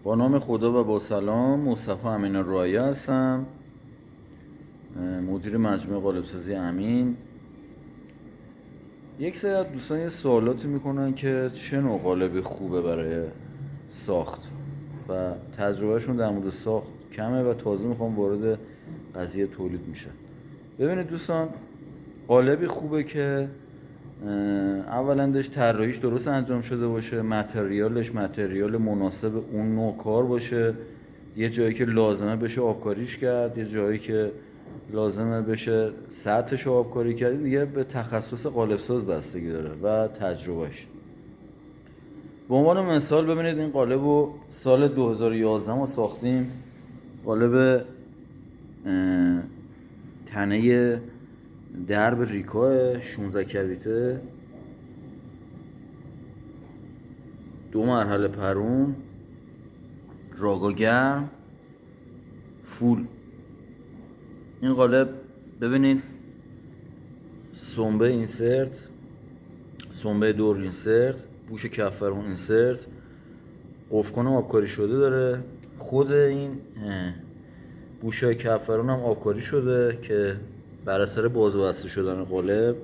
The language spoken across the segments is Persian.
با نام خدا و با سلام، مصطفی امین رایی هستم، مدیر مجموعه قالب‌سازی امین. یک سری از دوستان یه سوالاتی میکنن که چه نوع قالبی خوبه برای ساخت و تجربهشون در مورد ساخت کمه و تازه میخوام وارد قضیه تولید میشن. ببینید دوستان، قالبی خوبه که اولا داشت طراحیش درست انجام شده باشه، متریال مناسب اون نوع کار باشه، یه جایی که لازمه بشه آبکاریش کرد، یه جایی که لازمه بشه سطحش آبکاری کرد، دیگه به تخصص قالبساز بستگی داره و تجربهش. به عنوان مثال ببینید این قالب رو سال 2011 ما ساختیم. قالب تنه درب ریکا 16 کویته، 2 مرحله پرون، راگا گرم، فول. این قالب ببینید سنبه اینسرت، سنبه دور اینسرت، بوش کفرون اینسرت، قفکان آبکاری شده داره. خود این بوشای کفرون هم آبکاری شده که بر اثر باز و بسته شدن قالب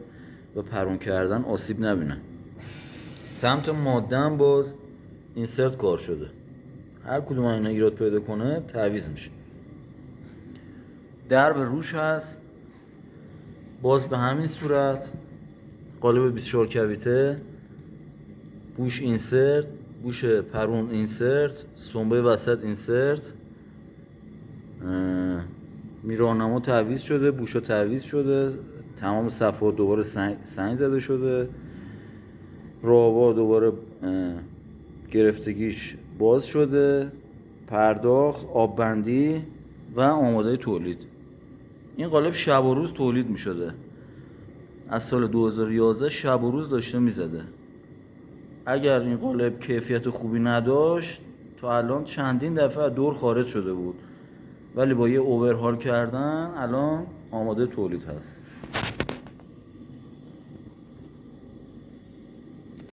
و پرون کردن آسیب نبینن. سمت ماده هم باز اینسرت کار شده، هر کدوم اینا ایراد پیدا کنه تعویض میشه. درب روش هست باز به همین صورت، قالب 24 کویته، بوش اینسرت، بوش پرون اینسرت، سنبه وسط اینسرت، میراهنما تعویض شده، بوشا تعویض شده، تمام صفحات دوباره سنگ زده شده، راه‌ها دوباره گرفتگیش باز شده، پرداخت، آب بندی و آماده تولید. این قالب شب و روز تولید می شده. از سال 2011 شب و روز داشته می زده. اگر این قالب کیفیت خوبی نداشت تا الان چندین دفعه دور خارج شده بود، ولی با یه اوورهال کردن الان آماده تولید هست.